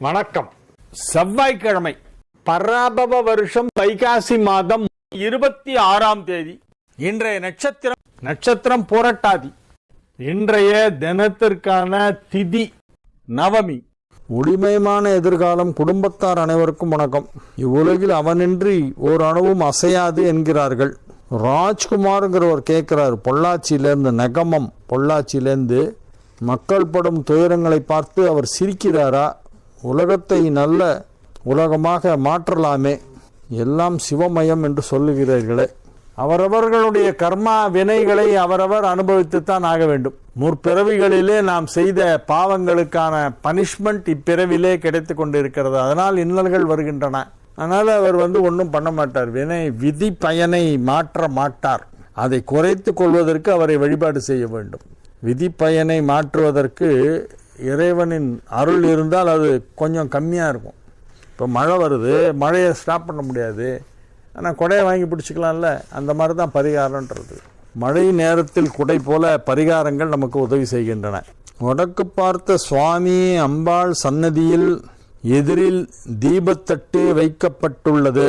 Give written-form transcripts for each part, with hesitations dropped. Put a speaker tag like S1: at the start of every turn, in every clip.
S1: வணக்கம். செவ்வாய்க்கிழமை, பராபவ வருஷம் வைகாசி மாதம் 26ஆம் தேதி. இன்றைய நட்சத்திரம் புரட்டாதி. இன்றைய தினத்திற்கான திதி நவமி.
S2: ஒளிமயமான எதிர்காலம் குடும்பத்தார் அனைவருக்கும் வணக்கம். இவ்வுலகில் அவனின்றி ஓர் அணுவும் அசையாது என்கிறார்கள். ராஜ்குமார்ங்கிறவர் கேட்கிறார், பொள்ளாச்சியிலேருந்து நெகமம் பொள்ளாச்சியிலேருந்து மக்கள் படும் துயரங்களை பார்த்து அவர் சிரிக்கிறாரா? உலகத்தை நல்ல உலகமாக மாற்றலாமே, எல்லாம் சிவமயம் என்று சொல்லுகிறீர்களே.
S1: அவரவர்களுடைய கர்மா வினைகளை அவரவர் அனுபவித்துத்தான் ஆக வேண்டும். முற்பிறவிகளிலே நாம் செய்த பாவங்களுக்கான பனிஷ்மெண்ட் இப்பிறவிலே கிடைத்து கொண்டிருக்கிறது. அதனால் இன்னல்கள் வருகின்றன. அதனால் அவர் ஒன்றும் பண்ண மாட்டார். விதி பயனை மாற்ற மாட்டார். அதை குறைத்து கொள்வதற்கு அவரை வழிபாடு செய்ய வேண்டும். விதி பயனை மாற்றுவதற்கு இறைவனின் அருள் இருந்தால் அது கொஞ்சம் கம்மியாக இருக்கும். இப்போ மழை வருது, மழையை ஸ்டாப் பண்ண முடியாது, ஆனால் குடையை வாங்கி பிடிச்சிக்கலாம்ல. அந்த மாதிரி தான் பரிகாரன்றது.
S2: மழை நேரத்தில் குடை போல பரிகாரங்கள் நமக்கு உதவி செய்கின்றன. வடக்கு பார்த்த சுவாமி அம்பாள் சன்னதியில் எதிரில் தீபத்தட்டு வைக்கப்பட்டுள்ளது.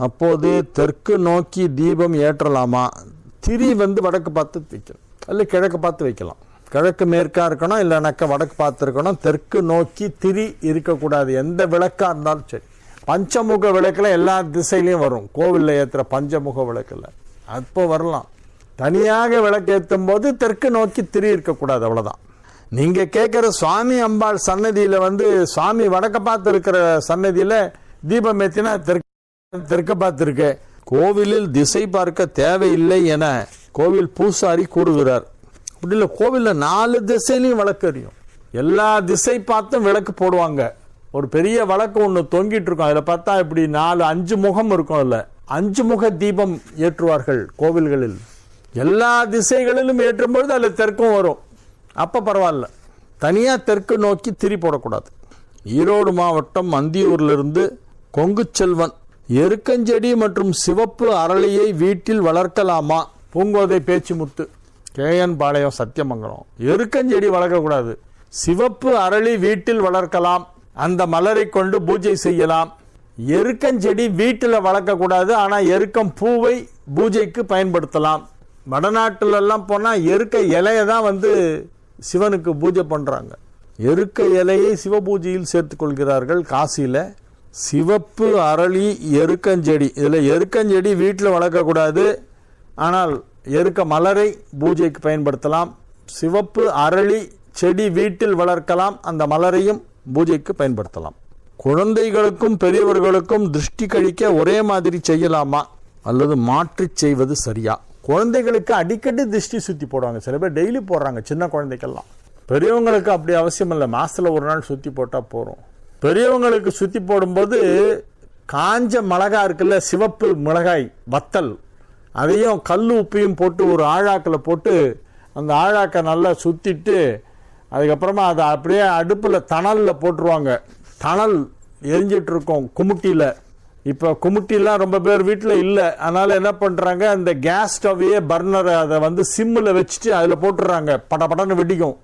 S2: அப்போது தெற்கு நோக்கி தீபம் ஏற்றலாமா? திரி வடக்கு பார்த்து வைக்கலாம், அல்ல கிழக்கு பார்த்து வைக்கலாம். கிழக்கு மேற்கா இருக்கணும், இல்லைனாக்கா வடக்கு பார்த்து இருக்கணும். தெற்கு நோக்கி திரி இருக்கக்கூடாது. எந்த விளக்கா இருந்தாலும் சரி. பஞ்சமுக விளக்குல எல்லா திசையிலையும் வரும். கோவிலில் ஏற்றுற பஞ்சமுக விளக்குல அப்போ வரலாம். தனியாக விளக்கு ஏற்றும் போது தெற்கு நோக்கி திரி இருக்கக்கூடாது, அவ்வளோதான். நீங்கள் கேட்குற சுவாமி அம்பாள் சன்னதியில் சுவாமி வடக்க பார்த்து இருக்கிற சன்னதியில் தீபம் ஏற்றினா தெற்க பார்த்து இருக்கு. கோவிலில் திசை பார்க்க தேவையில்லை என கோவில் பூசாரி கூறுகிறார். அப்படி இல்லை, கோவிலில் 4 திசையிலையும் விளக்கு எரியும். எல்லா திசை பார்த்தும் விளக்கு போடுவாங்க. ஒரு பெரிய விளக்கு ஒன்று தொங்கிட்டு இருக்கும். அதில் பார்த்தா இப்படி 4-5 முகம் இருக்கும். அதில் 5 முக தீபம் ஏற்றுவார்கள் கோவில்களில். எல்லா திசைகளிலும் ஏற்றும் பொழுது அதில் தெற்கும் வரும். அப்போ பரவாயில்ல. தனியாக தெற்கு நோக்கி திரி போடக்கூடாது. ஈரோடு மாவட்டம் அந்தியூரிலிருந்து கொங்கு செல்வன், எருக்கஞ்செடி மற்றும் சிவப்பு அரளியை வீட்டில் வளர்க்கலாமா?
S1: பூங்கோதை பேச்சுமுத்து,
S2: கேஎன் பாளையம் சத்தியமங்கலம்.
S1: எருக்கஞ்செடி வளர்க்கக்கூடாது. சிவப்பு அரளி வீட்டில் வளர்க்கலாம். அந்த மலரை கொண்டு பூஜை செய்யலாம். எருக்கஞ்செடி வீட்டில் வளர்க்கக்கூடாது. ஆனால் எருக்கம் பூவை பூஜைக்கு பயன்படுத்தலாம். வடநாட்டிலெல்லாம் போனால் எருக்க இலையை தான் சிவனுக்கு பூஜை பண்ணுறாங்க. எருக்க இலையை சிவ பூஜையில் சேர்த்து கொள்கிறார்கள் காசியில். சிவப்பு அரளி எருக்கஞ்செடி, இதில் எருக்கஞ்செடி வீட்டில் வளர்க்கக்கூடாது. ஆனால் எருக்க மலரை பூஜைக்கு பயன்படுத்தலாம். சிவப்பு அரளி செடி வீட்டில் வளர்க்கலாம். அந்த மலரையும் பூஜைக்கு பயன்படுத்தலாம். குழந்தைகளுக்கும் பெரியவர்களுக்கும் திருஷ்டி கழிக்க ஒரே மாதிரி செய்யலாமா அல்லது மாற்றி செய்வது சரியா? குழந்தைகளுக்கு அடிக்கடி திருஷ்டி சுற்றி போடுவாங்க. சில பேர் டெய்லி போடுறாங்க, சின்ன குழந்தைக்கெல்லாம். பெரியவங்களுக்கு அப்படி அவசியம் இல்லை. மாதத்தில் ஒரு நாள் சுற்றி போட்டால் போகிறோம். பெரியவங்களுக்கு சுற்றி போடும்போது காஞ்ச மிளகாய் இருக்குல்ல, சிவப்பு மிளகாய் வத்தல், அதையும் கல் உப்பையும் போட்டு ஒரு ஆழாக்கில் போட்டு அந்த ஆழாக்கை நல்லா சுற்றிட்டு அதுக்கப்புறமா அதை அப்படியே அடுப்பில் தணலில் போட்டுருவாங்க. தணல் எரிஞ்சிட்ருக்கோம் குமுட்டியில். இப்போ குமுட்டிலாம் ரொம்ப பேர் வீட்டில் இல்லை. அதனால் என்ன பண்ணுறாங்க, அந்த கேஸ் ஸ்டவ்வையே பர்னரை அதை சிம்மில் வச்சுட்டு அதில் போட்டுடுறாங்க. படன்னு வெடிக்கும்.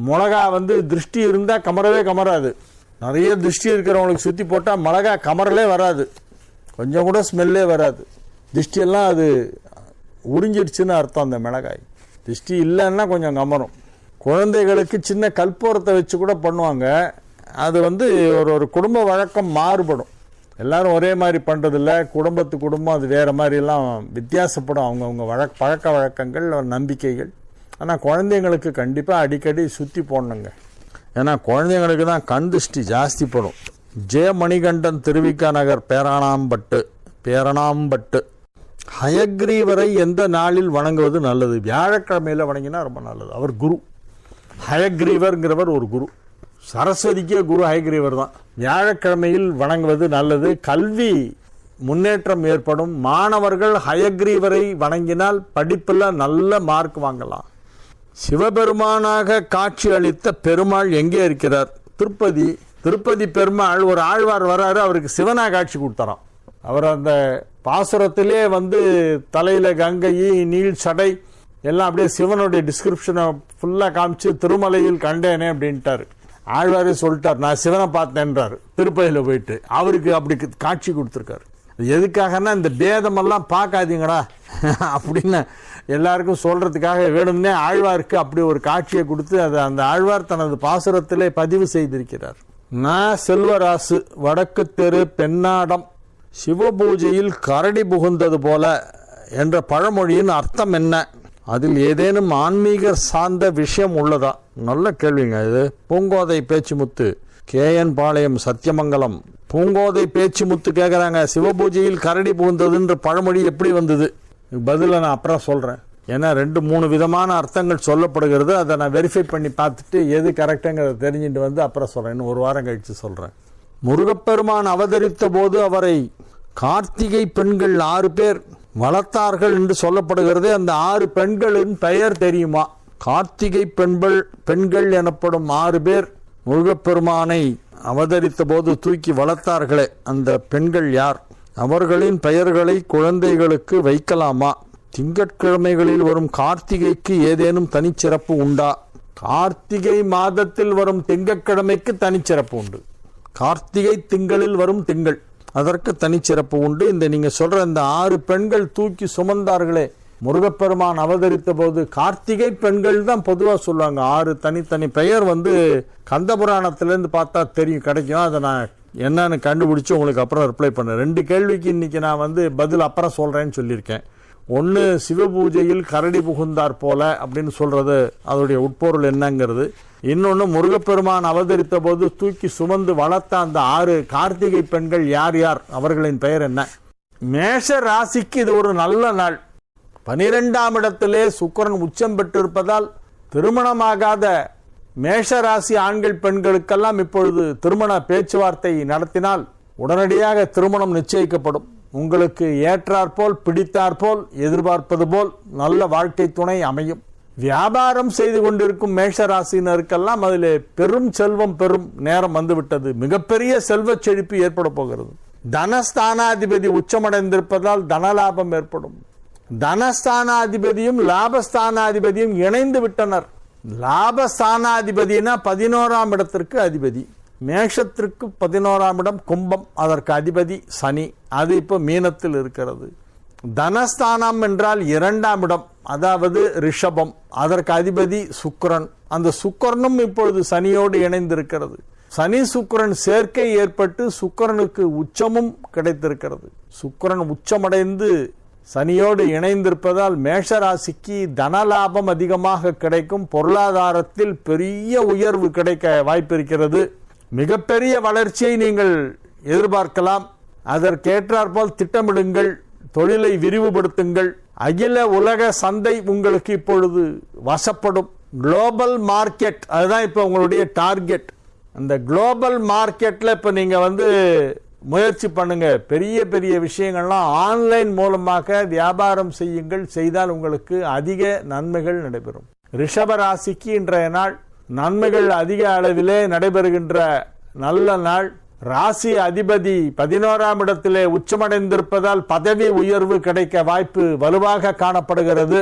S1: மிளகா திருஷ்டி இருந்தால் கமரவே கமராது. நிறைய திருஷ்டி இருக்கிறவங்களுக்கு சுற்றி போட்டால் மிளகா கமரலே வராது, கொஞ்சம் கூட ஸ்மெல்லே வராது. திருஷ்டியெல்லாம் அது உறிஞ்சிடுச்சுன்னு அர்த்தம். அந்த மிளகாய் திருஷ்டி இல்லைன்னா கொஞ்சம் கமரும். குழந்தைகளுக்கு சின்ன கற்பூரத்தை வச்சு கூட பண்ணுவாங்க. அது ஒரு குடும்ப வழக்கம் மாறுபடும். எல்லாரும் ஒரே மாதிரி பண்ணுறதில்ல. குடும்பம் அது வேறு மாதிரிலாம் வித்தியாசப்படும். அவங்கவுங்க பழக்க வழக்கங்கள், நம்பிக்கைகள். ஆனால் குழந்தைங்களுக்கு கண்டிப்பாக அடிக்கடி சுற்றி போடணுங்க. ஏன்னா குழந்தைங்களுக்கு தான் கண் திருஷ்டி ஜாஸ்தி படும். ஜெயமணிகண்டன், திருவிக்கா நகர், பேரணாம்பட்டு. ஹயக்ரீவரை எந்த நாளில் வணங்குவது நல்லது? வியாழக்கிழமையில் வணங்கினா ரொம்ப நல்லது. அவர் குரு. ஹயக்ரீவர்ங்கிறவர் ஒரு குரு. சரஸ்வதிக்கே குரு ஹயக்ரீவர் தான். வியாழக்கிழமையில் வணங்குவது நல்லது. கல்வி முன்னேற்றம் ஏற்படும். மாணவர்கள் ஹயக்ரீவரை வணங்கினால் படிப்பில் நல்ல மார்க் வாங்கலாம். சிவபெருமானாக காட்சி அளித்த பெருமாள் எங்கே இருக்கிறார்? திருப்பதி பெருமாள் ஒரு ஆழ்வார் வராரு, அவருக்கு சிவனாக காட்சி கொடுத்தாராம். அவர் அந்த பாசுரத்திலே தலையில் கங்கை, நீள் சடை எல்லாம் அப்படியே சிவனுடைய டிஸ்கிரிப்ஷனை ஃபுல்லாக காமிச்சு திருமலையில் கண்டேனே அப்படின்ட்டார். ஆழ்வாரே சொல்லிட்டார், நான் சிவனை பார்த்தேன்றார் திருப்பதியில் போயிட்டு. அவருக்கு அப்படி காட்சி கொடுத்துருக்காரு. எதுக்காகன்னா இந்த பேதமெல்லாம் பார்க்காதீங்கடா அப்படின்னு எல்லாருக்கும் சொல்றதுக்காக வேணும்னே ஆழ்வாருக்கு அப்படி ஒரு காட்சியை கொடுத்து அதை அந்த ஆழ்வார் தனது பாசுரத்திலே பதிவு செய்திருக்கிறார். நான் செல்வராசு வடக்கு தெரு பெண்ணாடம் சிவபூஜையில் கரடி புகுந்தது போல என்ற பழமொழியின் அர்த்தம் என்ன? அதில் ஏதேனும் ஆன்மீக சார்ந்த விஷயம் உள்ளதா? நல்ல கேள்விங்க இது. பூங்கோதை பேச்சுமுத்து, KN பாளையம், சத்தியமங்கலம். பூங்கோதை பேச்சுமுத்து கேட்குறாங்க, சிவபூஜையில் கரடி புகுந்ததுன்ற பழமொழி எப்படி வந்தது? பதிலை நான் அப்புறம் சொல்கிறேன். ஏன்னா 2-3 விதமான அர்த்தங்கள் சொல்லப்படுகிறது. அதை நான் வெரிஃபை பண்ணி பார்த்துட்டு எது கரெக்டுங்கிறத தெரிஞ்சுட்டு வந்து அப்புறம் சொல்கிறேன். இன்னும் 1 வாரம் கழித்து சொல்கிறேன். முருகப்பெருமான் அவதரித்த போது அவரை கார்த்திகை பெண்கள் 6 பேர் வளர்த்தார்கள் என்று சொல்லப்படுகிறது. அந்த 6 பெண்களின் பெயர் தெரியுமா? கார்த்திகை பெண்கள் எனப்படும் 6 பேர் முருகப்பெருமானை அவதரித்த போது தூக்கி வளர்த்தார்களே, அந்த பெண்கள் யார்? அவர்களின் பெயர்களை குழந்தைகளுக்கு வைக்கலாமா? திங்கட்கிழமைகளில் வரும் கார்த்திகைக்கு ஏதேனும் தனிச்சிறப்பு உண்டா? கார்த்திகை மாதத்தில் வரும் திங்கட்கிழமைக்கு தனிச்சிறப்பு உண்டு. கார்த்திகை திங்களில் வரும் திங்கள், அதற்கு தனிச்சிறப்பு உண்டு. இந்த நீங்க சொல்ற இந்த 6 பெண்கள் தூக்கி சுமந்தார்களே முருகப்பெருமான் அவதரித்த போது, கார்த்திகை பெண்கள் தான் பொதுவாக சொல்லுவாங்க. 6 தனித்தனி பெயர் கந்தபுராணத்திலேருந்து பார்த்தா தெரியும், கிடைக்கும். அதை நான் என்னன்னு கண்டுபிடிச்சு உங்களுக்கு அப்புறம் ரிப்ளை பண்ணேன். 2 கேள்விக்கு இன்னைக்கு நான் பதில் அப்புறம் சொல்றேன்னு சொல்லியிருக்கேன். ஒன்று, சிவபூஜையில் கரடி புகுந்தார் போல அப்படின்னு சொல்றது அதோடைய உட்பொருள் என்னங்கிறது. இன்னொன்று, முருகப்பெருமான் அவதரித்த போது தூக்கி சுமந்து வளர்த்த அந்த 6 கார்த்திகை பெண்கள் யார் யார், அவர்களின் பெயர் என்ன? மேஷ ராசிக்கு இது ஒரு நல்ல நாள். 12ஆம் இடத்திலே சுக்கிரன் உச்சம் பெற்றிருப்பதால் திருமணமாகாத மேஷராசி ஆண்கள் பெண்களுக்கெல்லாம் இப்பொழுது திருமண பேச்சுவார்த்தை நடத்தினால் உடனடியாக திருமணம் நிச்சயிக்கப்படும். உங்களுக்கு ஏற்றாற்போல் பிடித்தாற்போல் எதிர்பார்ப்பது போல் நல்ல வாழ்க்கை துணை அமையும். வியாபாரம் செய்து கொண்டிருக்கும் மேஷராசினருக்கெல்லாம் அதில் பெரும் செல்வம் பெறும் நேரம் வந்துவிட்டது. மிகப்பெரிய செல்வ செழிப்பு ஏற்பட போகிறது. தனஸ்தானாதிபதி உச்சமடைந்திருப்பதால் தனலாபம் ஏற்படும். தனஸ்தானாதிபதியும் லாபஸ்தானாதிபதியும் இணைந்து விட்டனர். லாபஸ்தானாதிபதினா 11ஆம் இடத்திற்கு அதிபதி. மேஷத்திற்கு 11ஆம் இடம் கும்பம், அதற்கு அதிபதி சனி. அது இப்போ மீனத்தில் இருக்கிறது. தனஸ்தானம் என்றால் 2ஆம் இடம், அதாவது ரிஷபம், அதற்கு அதிபதி சுக்கிரன். அந்த சுக்கிரனும் இப்பொழுது சனியோடு இணைந்திருக்கிறது. சனி சுக்கிரன் சேர்க்கை ஏற்பட்டு சுக்கிரனுக்கு உச்சமும் கிடைத்திருக்கிறது. சுக்கிரன் உச்சமடைந்து சனியோடு இணைந்திருப்பதால் மேஷராசிக்கு தனலாபம் அதிகமாக கிடைக்கும். பொருளாதாரத்தில் பெரிய உயர்வு கிடைக்க வாய்ப்பிருக்கிறது. மிகப்பெரிய வளர்ச்சியை நீங்கள் எதிர்பார்க்கலாம். அதற்கேற்றாற்போல் திட்டமிடுங்கள், தொழிலை விரிவுபடுத்துங்கள். அகில உலக சந்தை உங்களுக்கு இப்பொழுது வசப்படும். குளோபல் மார்க்கெட், அதுதான் இப்போ உங்களுடைய டார்கெட். அந்த குளோபல் மார்க்கெட்ல இப்போ நீங்க முயற்சி பண்ணுங்க. பெரிய பெரிய விஷயங்கள்லாம் ஆன்லைன் மூலமாக வியாபாரம் செய்யுங்கள். செய்தால் உங்களுக்கு அதிக நன்மைகள் நடைபெறும். ரிஷப ராசிக்கு இன்றைய நாள் நன்மைகள் அதிக அளவிலே நடைபெறுகின்ற நல்ல நாள். ராசி அதிபதி 11ஆம் இடத்திலே உச்சமடைந்திருப்பதால் பதவி உயர்வு கிடைக்க வாய்ப்பு வலுவாக காணப்படுகிறது.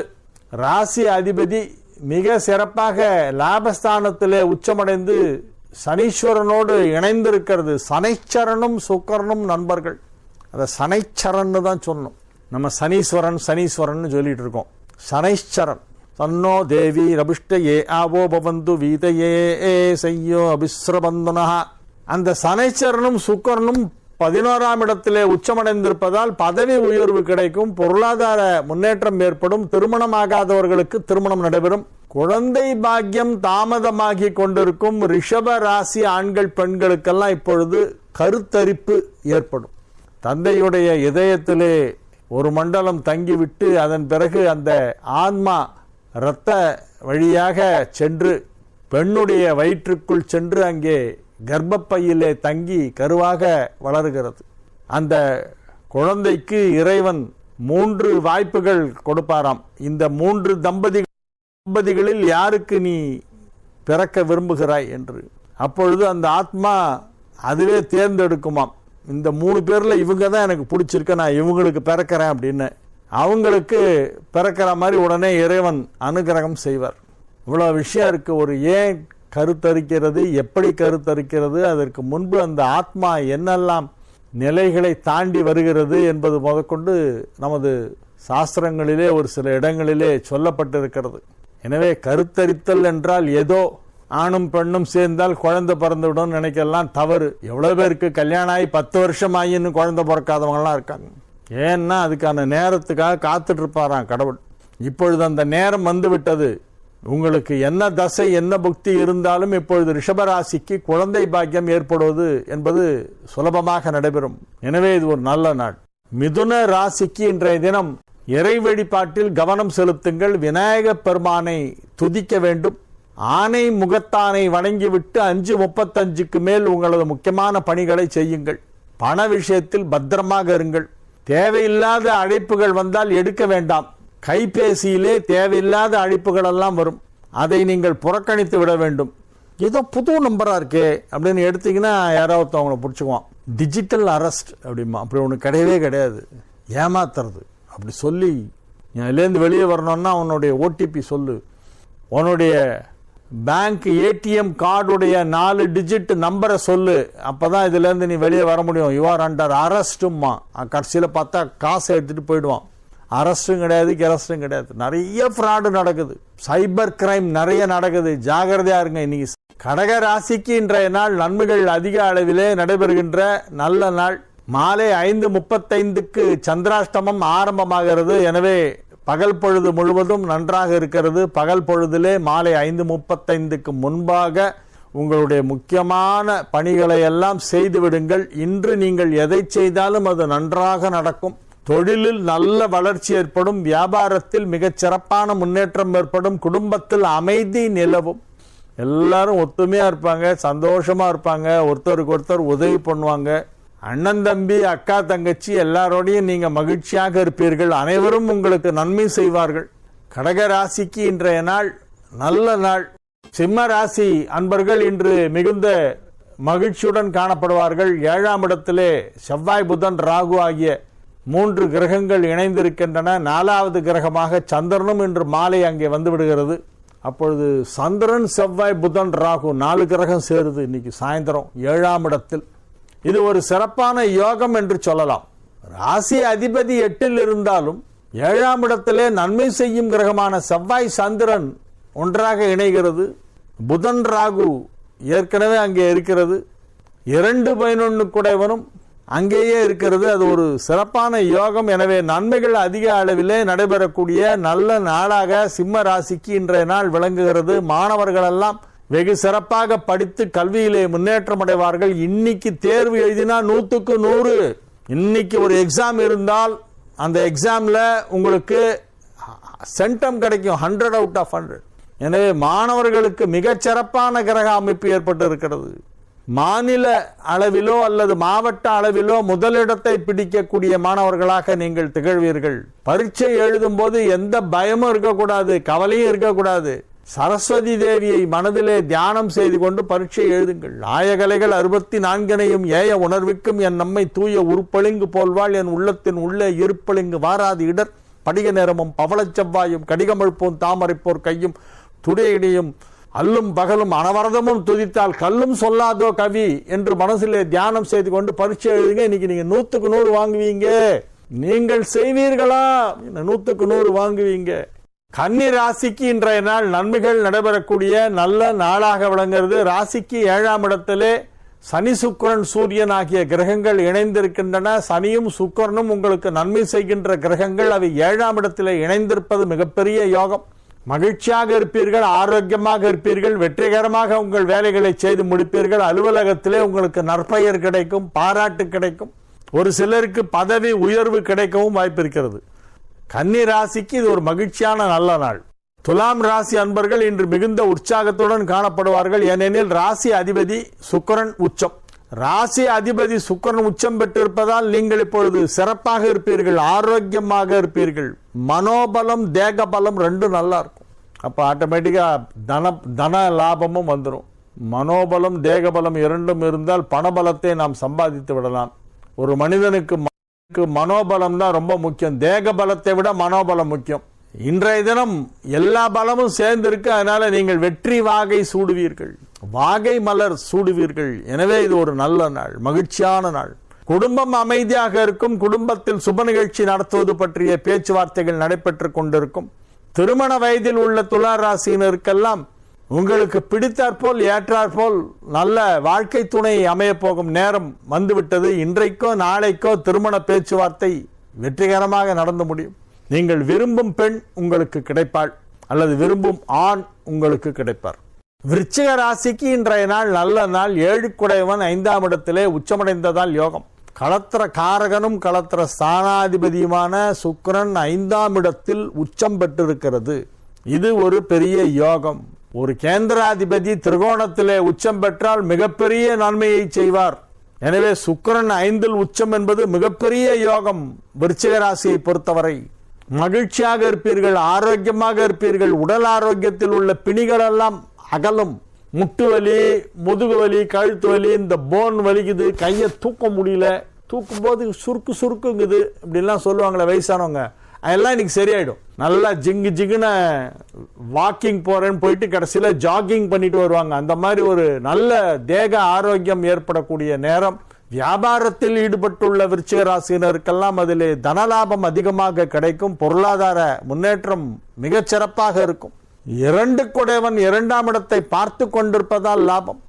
S1: ராசி அதிபதி மிக சிறப்பாக லாபஸ்தானத்திலே உச்சமடைந்து சனீஸ்வரனோடு இணைந்திருக்கிறது. சனைச்சரனும் சுக்கரனும் நண்பர்கள். அதை சனைச்சரன்னு தான் சொல்லணும். நம்ம சனீஸ்வரன் சொல்லிட்டு இருக்கோம். சனைச்சரன். சன்னோ தேவி ரபிஷ்டயே ஆவோ பவந்து வீதையே செய்யோ அபிஸ்ரபந்தனா. அந்த சனைச்சரனும் சுக்கரனும் 11ஆம் இடத்திலே உச்சமடைந்திருப்பதால் பதவி உயர்வு கிடைக்கும். பொருளாதார முன்னேற்றம் ஏற்படும். திருமணமாகாதவர்களுக்கு திருமணம் நடைபெறும். குழந்தை பாக்கியம் தாமதமாகி கொண்டிருக்கும் ரிஷப ராசி ஆண்கள் பெண்களுக்கெல்லாம் இப்பொழுது கருத்தரிப்பு ஏற்படும். தந்தையுடைய இதயத்திலே ஒரு மண்டலம் தங்கிவிட்டு அதன் பிறகு அந்த ஆன்மா இரத்த வழியாக சென்று பெண்ணுடைய வயிற்றுக்குள் சென்று அங்கே கர்ப்பப்பையிலே தங்கி கருவாக வளர்கிறது. அந்த குழந்தைக்கு இறைவன் 3 வாய்ப்புகள் கொடுப்பாராம். இந்த 3 தம்பதிகளில் யாருக்கு நீ பிறக்க விரும்புகிறாய் என்று. அப்பொழுது அந்த ஆத்மா அதுவே தேர்ந்தெடுக்குமாம். இந்த 3 பேர்ல இவங்க தான் எனக்கு பிடிச்சிருக்க, நான் இவங்களுக்கு பிறக்கிறேன் அப்படின்னு. அவங்களுக்கு பிறக்கிற மாதிரி உடனே இறைவன் அனுகிரகம் செய்வார். இவ்வளோ விஷயம் இருக்கு. ஒரு ஏன் கருத்தரிக்கிறது, எப்படி கருத்தரிக்கிறது, அதற்கு முன்பு அந்த ஆத்மா என்னெல்லாம் நிலைகளை தாண்டி வருகிறது என்பது முதற்கொண்டு நமது சாஸ்திரங்களிலே ஒரு சில இடங்களிலே சொல்லப்பட்டிருக்கிறது. எனவே கருத்தரித்தல் என்றால் ஏதோ ஆணும் பெண்ணும் சேர்ந்தால் குழந்தை பிறந்து விடும் நினைக்கலாம், தவறு. எவ்வளவு பேருக்கு கல்யாணம் ஆகி 10 வருஷம் ஆகி இன்னும் குழந்தை பிறக்காதவங்கலாம் இருக்காங்க. ஏன்னா அதுக்கான நேரத்துக்காக காத்துட்டு இருப்பாராம் கடவுள். இப்பொழுது அந்த நேரம் வந்து விட்டது. உங்களுக்கு என்ன தசை என்ன புக்தி இருந்தாலும் இப்பொழுது ரிஷபராசிக்கு குழந்தை பாக்கியம் ஏற்படுவது என்பது சுலபமாக நடைபெறும். எனவே இது ஒரு நல்ல நாள். மிதுன ராசிக்கு இன்றைய தினம் இறை வழிபாட்டில் கவனம் செலுத்துங்கள். விநாயகப் பெருமானை துதிக்க வேண்டும். ஆனை முகத்தானை வணங்கிவிட்டு 5:35க்கு மேல் உங்களது முக்கியமான பணிகளை செய்யுங்கள். பண விஷயத்தில் பத்திரமாக இருங்கள். தேவையில்லாத அழைப்புகள் வந்தால் எடுக்க வேண்டாம். கைபேசியிலே தேவையில்லாத அழைப்புகள் எல்லாம் வரும். அதை நீங்கள் புறக்கணித்து விட வேண்டும். ஏதோ புது நம்பரா இருக்கே அப்படின்னு எடுத்தீங்கன்னா யாராவது அவங்களை பிடிச்சிக்குவான். டிஜிட்டல் அரெஸ்ட் அப்படிமா, அப்படி ஒன்று கிடையவே கிடையாது. ஏமாத்துறது. அப்படி சொல்லி இதுலேருந்து வெளியே வரணும்னா உன்னுடைய ஓடிபி சொல்லு, உன்னுடைய பேங்க் ஏடிஎம் கார்டுடைய 4 டிஜிட் நம்பரை சொல்லு, அப்பதான் இதுல இருந்து நீ வெளியே வர முடியும். யூ ஆர் அண்டர் அரெஸ்டுமா. கடைசியில் பார்த்தா காசை எடுத்துட்டு போயிடுவான். அரெஸ்டும் கிடையாது, கெரஸ்டும் கிடையாது. நிறைய ஃப்ராடு நடக்குது. சைபர் கிரைம் நிறைய நடக்குது. ஜாகிரதையா இருங்க. இன்னைக்கு கடக ராசிக்கு இன்றைய நாள் நன்மைகள் அதிக அளவிலே நடைபெறுகின்ற நல்ல நாள். மாலை 5:35க்கு சந்திராஷ்டமம் ஆரம்பமாகிறது. எனவே பகல் பொழுது முழுவதும் நன்றாக இருக்கிறது. பகல் பொழுதிலே மாலை 5:35க்கு முன்பாக உங்களுடைய முக்கியமான பணிகளை எல்லாம் செய்து விடுங்கள். இன்று நீங்கள் எதை செய்தாலும் அது நன்றாக நடக்கும். தொழிலில் நல்ல வளர்ச்சி ஏற்படும். வியாபாரத்தில் மிகச் சிறப்பான முன்னேற்றம் ஏற்படும். குடும்பத்தில் அமைதி நிலவும். எல்லாரும் ஒத்துமையா இருப்பாங்க, சந்தோஷமா இருப்பாங்க, ஒருத்தருக்கு ஒருத்தர் உதவி பண்ணுவாங்க. அண்ணன் தம்பி அக்கா தங்கச்சி எல்லாரோடையும் நீங்க மகிழ்ச்சியாக இருப்பீர்கள். அனைவரும் உங்களுக்கு நன்மை செய்வார்கள். கடக ராசிக்கு இன்றைய நாள் நல்ல நாள். சிம்ம ராசி அன்பர்கள் இன்று மிகுந்த மகிழ்ச்சியுடன் காணப்படுவார்கள். 7ஆம் இடத்திலே செவ்வாய் புதன் ராகு ஆகிய 3 கிரகங்கள் இணைந்திருக்கின்றன. 4வது கிரகமாக சந்திரனும் இன்று மாலை அங்கே வந்து விடுகிறது. அப்பொழுது சந்திரன் செவ்வாய் புதன் ராகு 4 கிரகம் சேருது இன்னைக்கு சாயந்தரம் 7ஆம் இடத்தில். இது ஒரு சிறப்பான யோகம் என்று சொல்லலாம். ராசி அதிபதி 8ல் இருந்தாலும் 7ஆம் இடத்திலே நன்மை செய்யும் கிரகமான செவ்வாய் சந்திரன் ஒன்றாக இணைகிறது. புதன் ராகு ஏற்கனவே அங்கே இருக்கிறது. 2:11 குடைவனும் அங்கேயே இருக்கிறது. அது ஒரு சிறப்பான யோகம். எனவே நன்மைகள் அதிக அளவிலே நடைபெறக்கூடிய நல்ல நாளாக சிம்ம ராசிக்கு இன்றைய நாள் விளங்குகிறது. மாணவர்கள் எல்லாம் வெகு சிறப்பாக படித்து கல்வியிலே முன்னேற்றம் அடைவார்கள். இன்னைக்கு தேர்வு எழுதினா 100க்கு 100. இன்னைக்கு ஒரு எக்ஸாம் இருந்தால் அந்த எக்ஸாம்ல உங்களுக்கு சென்டம் கிடைக்கும் 100 out of 100. எனவே மாணவர்களுக்கு மிகச் சிறப்பான கிரக அமைப்பு ஏற்பட்டு இருக்கிறது. மாநில அளவிலோ அல்லது மாவட்ட அளவிலோ முதலிடத்தை பிடிக்கக்கூடிய மாணவர்களாக நீங்கள் திகழ்வீர்கள். பரீட்சை எழுதும் போது எந்த பயமும் இருக்கக்கூடாது, கவலையும் இருக்கக்கூடாது. சரஸ்வதி தேவியை மனதிலே தியானம் செய்து கொண்டு பரீட்சை எழுதுங்கள். ஆயகலைகள் 64 ஏய உணர்விக்கும் என் நம்மை தூய உருப்பளிங்கு போல்வாள் என் உள்ளத்தின் உள்ளே இருப்பளிங்கு வாராது இடர் படிக நேரமும் பவளச் செவ்வாயும் கடிகமழ்ப்போம் தாமரைப்போர் கையும் துடையடியும் அல்லும் பகலும் அனவரதமும் துதித்தால் கல்லும் சொல்லாதோ கவி என்று மனசிலே தியானம் செய்து கொண்டு பரீட்சை எழுதுங்க. இன்னைக்கு நீங்க 100க்கு 100 வாங்குவீங்க. நீங்கள் செய்வீர்களா? 100க்கு 100 வாங்குவீங்க. கன்னி ராசிக்கு இன்றைய நாள் நன்மைகள் நடைபெறக்கூடிய நல்ல நாளாக விளங்குகிறது. ராசிக்கு 7ஆம் இடத்திலே சனி சுக்கிரன் சூரியன் ஆகிய கிரகங்கள் இணைந்திருக்கின்றன. சனியும் சுக்கிரனும் உங்களுக்கு நன்மை செய்கின்ற கிரகங்கள். அவை 7ஆம் இடத்திலே இணைந்திருப்பது மிகப்பெரிய யோகம். மகிழ்ச்சியாக இருப்பீர்கள், ஆரோக்கியமாக இருப்பீர்கள், வெற்றிகரமாக உங்கள் வேலைகளை செய்து முடிப்பீர்கள். அலுவலகத்திலே உங்களுக்கு நற்பெயர் கிடைக்கும், பாராட்டு கிடைக்கும். ஒரு சிலருக்கு பதவி உயர்வு கிடைக்கவும் வாய்ப்பு இருக்கிறது. கன்னி ராசிக்கு இது ஒரு மகிழ்ச்சியான நல்ல நாள். துலாம் ராசி அன்பர்கள் இன்று மிகுந்த உற்சாகத்துடன் காணப்படுவார்கள். ஏனெனில் ராசி அதிபதி சுக்கிரன் உச்சம். ராசி அதிபதி சுக்கிரன் உச்சம் பெற்றிருப்பதால் நீங்கள் இப்பொழுது சிறப்பாக இருப்பீர்கள், ஆரோக்கியமாக இருப்பீர்கள். மனோபலம் தேக பலம் 2 நல்லா இருக்கும். அப்ப ஆட்டோமேட்டிக்கா தன லாபமும் வந்துடும். மனோபலம் தேக பலம் 2 இருந்தால் பணபலத்தை நாம் சம்பாதித்து விடலாம். ஒரு மனிதனுக்கு மனோபலம் தான் ரொம்ப முக்கியம். தேக பலத்தை விட மனோபலம் முக்கியம். இன்றைய தினம் எல்லா பலமும் சேர்ந்திருக்கு. அதனால நீங்கள் வெற்றி வாகை சூடுவீர்கள், வாகை மலர் சூடுவீர்கள். எனவே இது ஒரு நல்ல நாள், மகிழ்ச்சியான நாள். குடும்பம் அமைதியாக இருக்கும். குடும்பத்தில் சுப நிகழ்ச்சி நடத்துவது பற்றிய பேச்சுவார்த்தைகள் நடைபெற்றுக் கொண்டிருக்கும். திருமண வயதில் உள்ள துலா ராசியினருக்கெல்லாம் உங்களுக்கு பிடித்தாற்போல் ஏற்றாற்போல் நல்ல வாழ்க்கை துணை அமைய போகும் நேரம் வந்துவிட்டது. இன்றைக்கோ நாளைக்கோ திருமண பேச்சுவார்த்தை வெற்றிகரமாக நடந்து முடியும். நீங்கள் விரும்பும் பெண் உங்களுக்கு கிடைப்பாள், அல்லது விரும்பும் ஆண் உங்களுக்கு கிடைப்பார். விருச்சிக ராசிக்கு இன்றைய நாள் நல்ல நாள். 7 குடையவன் 5ஆம் இடத்திலே உச்சமடைந்ததால் யோகம். களத்திர காரகனும் களத்திர ஸ்தானாதிபதியுமான சுக்கிரன் 5ஆம் இடத்தில் உச்சம் பெற்றிருக்கிறது. இது ஒரு பெரிய யோகம். ஒரு கேந்திராதிபதி திரிகோணத்திலே உச்சம் பெற்றால் மிகப்பெரிய நன்மையை செய்வார். எனவே சுக்கிரன் 5இல் உச்சம் என்பது மிகப்பெரிய யோகம். விருச்சிக ராசியை பொறுத்தவரை மகிழ்ச்சியாக இருப்பீர்கள், ஆரோக்கியமாக இருப்பீர்கள். உடல் ஆரோக்கியத்தில் உள்ள பிணிகள் எல்லாம் அகலும். முட்டு வலி, முதுகு வலி, கழுத்து வலி, இந்த போன் வலிக்குது, கையை தூக்க முடியல, தூக்கும் போது சுருக்கு சுருக்குங்குது இப்படிலாம் சொல்லுவாங்களே வயசானவங்க, அதெல்லாம் இன்னைக்கு சரியாயிடும். நல்லா ஜிங்கு ஜிங்குன்னு வாக்கிங் போறேன்னு போயிட்டு கடைசியில் ஜாகிங் பண்ணிட்டு வருவாங்க. அந்த மாதிரி ஒரு நல்ல தேக ஆரோக்கியம் ஏற்படக்கூடிய நேரம். வியாபாரத்தில் ஈடுபட்டுள்ள விருச்சிக ராசியினருக்கெல்லாம் அதிலே தனலாபம் அதிகமாக கிடைக்கும். பொருளாதார முன்னேற்றம் மிகச் சிறப்பாக இருக்கும். 2 குடையவன் 2ஆம் இடத்தை பார்த்து கொண்டிருப்பதால் லாபம்.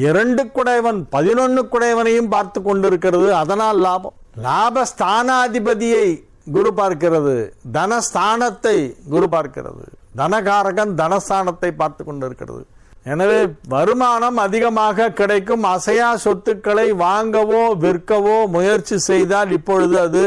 S1: 2 குடையவன் 11 குடையவனையும் பார்த்து கொண்டிருக்கிறது, அதனால் லாபம். லாபஸ்தானாதிபதியை குரு பார்க்கிறது, தனஸ்தானத்தை குரு பார்க்கிறது. தனகாரகன் தனஸ்தானத்தை பார்த்து கொண்டிருக்கிறது. எனவே வருமானம் அதிகமாக கிடைக்கும். அசையா சொத்துக்களை வாங்கவோ விற்கவோ முயற்சி செய்தால் இப்பொழுது அது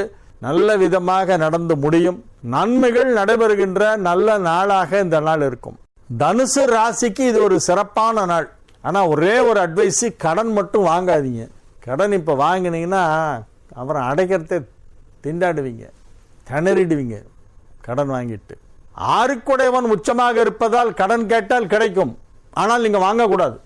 S1: நல்ல விதமாக நடந்து முடியும். நன்மைகள் நடைபெறுகின்ற நல்ல நாளாக இந்த நாள் இருக்கும். தனுசு ராசிக்கு இது ஒரு சிறப்பான நாள். ஆனால் ஒரே ஒரு அட்வைஸ், கடன் மட்டும் வாங்காதீங்க. கடன் இப்போ வாங்கினீங்கன்னா அப்புறம் அடைக்கிறதே திண்டாடுவீங்க, திணறிடுவீங்க கடன் வாங்கிட்டு. 6 குடையவன் உச்சமாக இருப்பதால் கடன் கேட்டால் கிடைக்கும், ஆனால் நீங்க வாங்கக்கூடாது.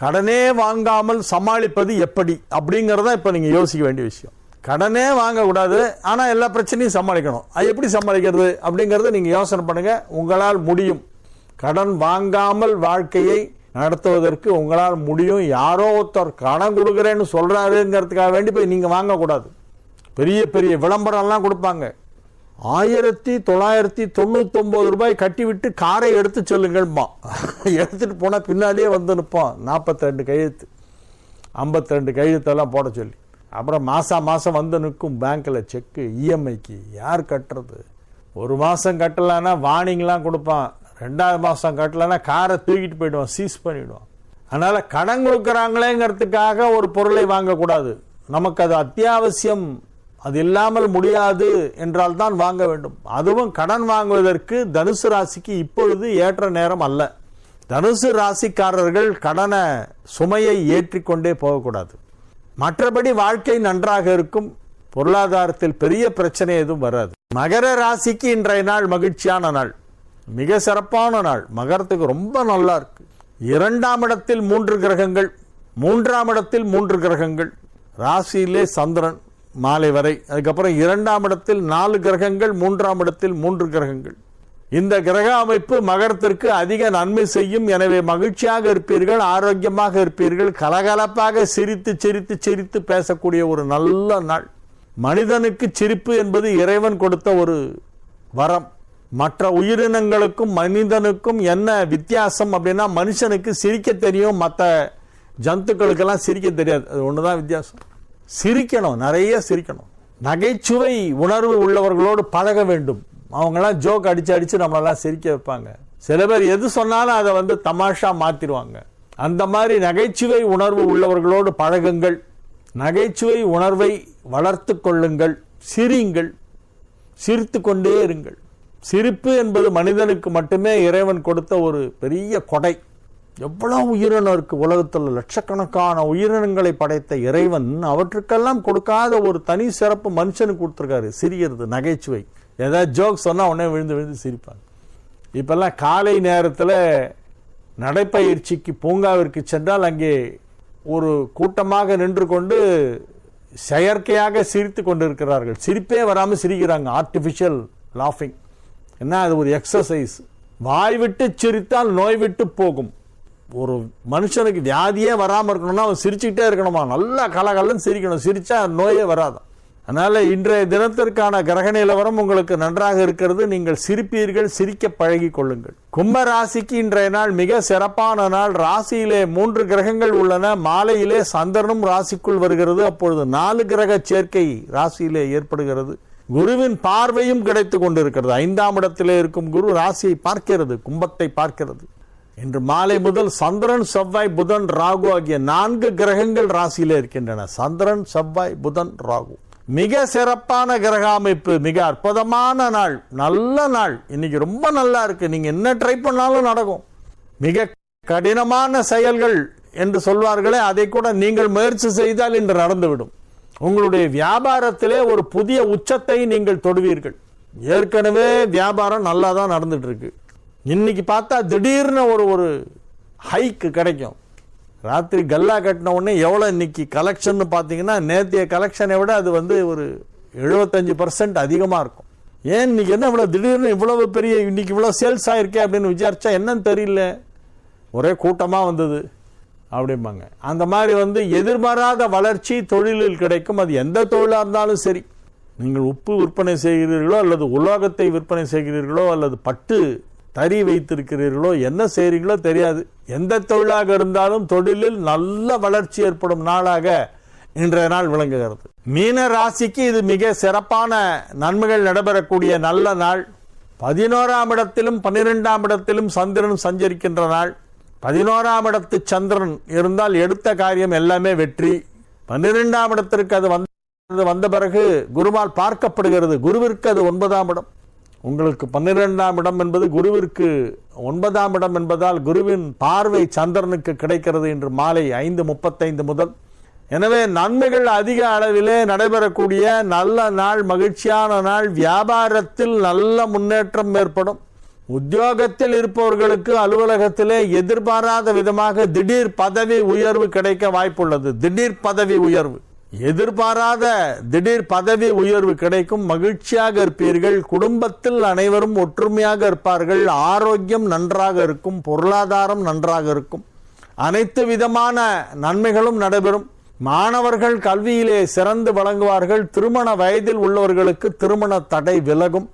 S1: கடனே வாங்காமல் சமாளிப்பது எப்படி அப்படிங்கறத இப்ப நீங்க யோசிக்க வேண்டிய விஷயம். கடனே வாங்கக்கூடாது, ஆனா எல்லா பிரச்சனையும் சமாளிக்கணும். அது எப்படி சமாளிக்கிறது அப்படிங்கறத நீங்க யோசனை பண்ணுங்க. உங்களால் முடியும். கடன் வாங்காமல் வாழ்க்கையை நடத்துவதற்கு உங்களால் முடியும். யாரோ ஒருத்தர் கடன் கொடுக்குறேன்னு சொல்றாருங்கிறதுக்காக வேண்டி போய் நீங்க வாங்கக்கூடாது. பெரிய பெரிய விளம்பரம்லாம் கொடுப்பாங்க. 1999 ரூபாய் கட்டிவிட்டு காரை எடுத்து சொல்லுங்கள்மா. எடுத்துட்டு போனா பின்னாலேயே வந்து நிற்போம். 42 கையெழுத்து 52 கையெழுத்தெல்லாம் போட சொல்லி, அப்புறம் மாசம் வந்து நிற்கும் பேங்க்ல செக்கு இஎம்ஐக்கு. யார் கட்டுறது? 1 மாசம் கட்டலன்னா வார்னிங்லாம் கொடுப்பான். 2வது மாசம் கட்டலன்னா காரை தூக்கிட்டு போயிடுவான், சீஸ் பண்ணிடுவான். அதனால கடன் கொடுக்குறாங்களேங்கிறதுக்காக ஒரு பொருளை வாங்கக்கூடாது. நமக்கு அது அத்தியாவசியம், அது இல்லாமல் முடியாது என்றால் தான் வாங்க வேண்டும். அதுவும் கடன் வாங்குவதற்கு தனுசு ராசிக்கு இப்பொழுது ஏற்ற நேரம் அல்ல. தனுசு ராசிக்காரர்கள் கடனை சுமையை ஏற்றிக்கொண்டே போகக்கூடாது. மற்றபடி வாழ்க்கை நன்றாக இருக்கும். பொருளாதாரத்தில் பெரிய பிரச்சனை எதுவும் வராது. மகர ராசிக்கு இன்றைய நாள் மகிழ்ச்சியான நாள், மிக சிறப்பான நாள். மகரத்துக்கு ரொம்ப நல்லா இருக்கு. 2ஆம் இடத்தில் 3 கிரகங்கள், 3ஆம் இடத்தில் 3 கிரகங்கள், ராசியிலே சந்திரன் மாலை வரை. அதுக்கப்புறம் 2ஆம் இடத்தில் 4 கிரகங்கள், 3ஆம் இடத்தில் 3 கிரகங்கள். இந்த கிரக அமைப்பு மகரத்திற்கு அதிக நன்மை செய்யும். எனவே மகிழ்ச்சியாக இருப்பீர்கள், ஆரோக்கியமாக இருப்பீர்கள். கலகலப்பாக சிரித்து சிரித்து சிரித்து பேசக்கூடிய ஒரு நல்ல நாள். மனிதனுக்கு சிரிப்பு என்பது இறைவன் கொடுத்த ஒரு வரம். மற்ற உயிரினங்களுக்கும் மனிதனுக்கும் என்ன வித்தியாசம் அப்படின்னா, மனுஷனுக்கு சிரிக்க தெரியும், மற்ற ஜந்துக்களுக்கெல்லாம் சிரிக்க தெரியாது. அது ஒண்ணுதான் வித்தியாசம். சிரிக்கணும், நிறைய சிரிக்கணும். நகைச்சுவை உணர்வு உள்ளவர்களோடு பழக வேண்டும். அவங்கெல்லாம் ஜோக் அடிச்சு அடிச்சு நம்மளெல்லாம் சிரிக்க வைப்பாங்க. சில பேர் எது சொன்னாலும் அதை தமாஷா மாத்திடுவாங்க. அந்த மாதிரி நகைச்சுவை உணர்வு உள்ளவர்களோடு பழகுங்கள். நகைச்சுவை உணர்வை வளர்த்து கொள்ளுங்கள். சிரியுங்கள், சிரித்து கொண்டே இருங்கள். சிரிப்பு என்பது மனிதனுக்கு மட்டுமே இறைவன் கொடுத்த ஒரு பெரிய கொடை. எவ்வளவு உயிரினம் இருக்கு உலகத்தில், லட்சக்கணக்கான உயிரினங்களை படைத்த இறைவன் அவற்றுக்கெல்லாம் கொடுக்காத ஒரு தனி சிறப்பு மனுஷனுக்கு கொடுத்துருக்காரு, சிரிக்கிறது, நகைச்சுவை. ஏதாவது ஜோக் சொன்னா உடனே விழுந்து விழுந்து சிரிப்பாங்க. இப்பெல்லாம் காலை நேரத்தில் நடைப்பயிற்சிக்கு பூங்காவிற்கு சென்றால் அங்கே ஒரு கூட்டமாக நின்று கொண்டு செயற்கையாக சிரித்து கொண்டிருக்கிறார்கள். சிரிப்பே வராமல் சிரிக்கிறாங்க, ஆர்டிபிஷியல் லாஃபிங். என்ன, அது ஒரு எக்ஸசைஸ். வாய் விட்டு சிரித்தால் நோய் விட்டு போகும். ஒரு மனுஷனுக்கு வியாதியே வராமல் இருக்கணும்னா அவன் சிரிச்சுக்கிட்டே இருக்கணுமா, நல்லா கலகலன்னு சிரிக்கணும், சிரிச்சா நோயே வராதான். அதனால இன்றைய தினத்திற்கான கிரக நிலவரம் உங்களுக்கு நன்றாக இருக்கிறது. நீங்கள் சிரிப்பீர்கள், சிரிக்க பழகி கொள்ளுங்கள். கும்ப ராசிக்கு இன்றைய நாள் மிக சிறப்பான நாள். ராசியிலே 3 கிரகங்கள் உள்ளன. மாலையிலே சந்திரனும் ராசிக்குள் வருகிறது. அப்பொழுது 4 கிரக சேர்க்கை ராசியிலே ஏற்படுகிறது. குருவின் பார்வையும் கிடைத்து கொண்டிருக்கிறது. 5ஆம் இடத்திலே இருக்கும் குரு ராசியை பார்க்கிறது, கும்பத்தை பார்க்கிறது. இன்று மாலை முதல் சந்திரன், செவ்வாய், புதன், ராகு ஆகிய 4 கிரகங்கள் ராசியிலே இருக்கின்றன. சந்திரன், செவ்வாய், புதன், ராகு மிக சிறப்பான கிரக அமைப்பு. மிக அற்புதமான நாள், நல்ல நாள். இன்னைக்கு ரொம்ப நல்லா இருக்கு. நீங்க என்ன ட்ரை பண்ணாலும் நடக்கும். மிக கடினமான செயல்கள் என்று சொல்வார்களே, அதை கூட நீங்கள் முயற்சி செய்தால் இன்று நடந்துவிடும். உங்களுடைய வியாபாரத்திலே ஒரு புதிய உச்சத்தை நீங்கள் தொடுவீர்கள். ஏற்கனவே வியாபாரம் நல்லா தான் நடந்துட்டு இருக்கு. இன்னைக்கு பார்த்தா திடீர்னு ஒரு ஹைக்கு கிடைக்கும். ராத்திரி கல்லா கட்டின உடனே எவ்வளோ இன்னைக்கு கலெக்ஷன் பார்த்தீங்கன்னா, நேற்றைய கலெக்ஷனை விட அது ஒரு 75% அதிகமாக இருக்கும். ஏன் இன்னைக்கு என்ன இவ்வளோ திடீர்னு இவ்வளவு பெரிய இன்னைக்கு இவ்வளோ சேல்ஸ் ஆயிருக்கே அப்படின்னு விசாரிச்சா என்னன்னு தெரியல, ஒரே கூட்டமாக வந்தது அப்படிம்பாங்க. அந்த மாதிரி எதிர்பாராத வளர்ச்சி தொழிலில் கிடைக்கும். அது எந்த தொழிலாக இருந்தாலும் சரி. நீங்கள் உப்பு விற்பனை செய்கிறீர்களோ அல்லது உலோகத்தை விற்பனை செய்கிறீர்களோ அல்லது பட்டு தறி வைத்திருக்கிறீர்களோ, என்ன செய்கிறீங்களோ தெரியாது. எந்த தொழிலாக இருந்தாலும் தொழிலில் நல்ல வளர்ச்சி ஏற்படும் நாளாக இன்றைய நாள் விளங்குகிறது. மீன ராசிக்கு இது மிக சிறப்பான நன்மைகள் நடைபெறக்கூடிய நல்ல நாள். 11ஆம் இடத்திலும் 12ஆம் இடத்திலும் சந்திரன் சஞ்சரிக்கின்ற நாள். 11ஆம் இடத்து சந்திரன் இருந்தால் எடுத்த காரியம் எல்லாமே வெற்றி. 12ஆம் இடத்திற்கு அது வந்த பிறகு குருவால் பார்க்கப்படுகிறது. குருவிற்கு அது 9ஆம் இடம். உங்களுக்கு 12ஆம் இடம் என்பது குருவிற்கு 9ஆம் இடம் என்பதால் குருவின் பார்வை சந்திரனுக்கு கிடைக்கிறது இன்று மாலை 5:35 முதல். எனவே நன்மைகள் அதிக அளவிலே நடைபெறக்கூடிய நல்ல நாள், மகிழ்ச்சியான நாள். வியாபாரத்தில் நல்ல முன்னேற்றம் ஏற்படும். உத்தியோகத்தில் இருப்பவர்களுக்கு அலுவலகத்திலே எதிர்பாராத விதமாக திடீர் பதவி உயர்வு கிடைக்க வாய்ப்புள்ளது. திடீர் பதவி உயர்வு, எதிர்பாராத திடீர் பதவி உயர்வு கிடைக்கும். மகிழ்ச்சியாக இருப்பீர்கள். குடும்பத்தில் அனைவரும் ஒற்றுமையாக இருப்பார்கள். ஆரோக்கியம் நன்றாக இருக்கும். பொருளாதாரம் நன்றாக இருக்கும். அனைத்து விதமான நன்மைகளும் நடைபெறும். மாணவர்கள் கல்வியிலே சிறந்து வழங்குவார்கள். திருமண வயதில் உள்ளவர்களுக்கு திருமண தடை விலகும்.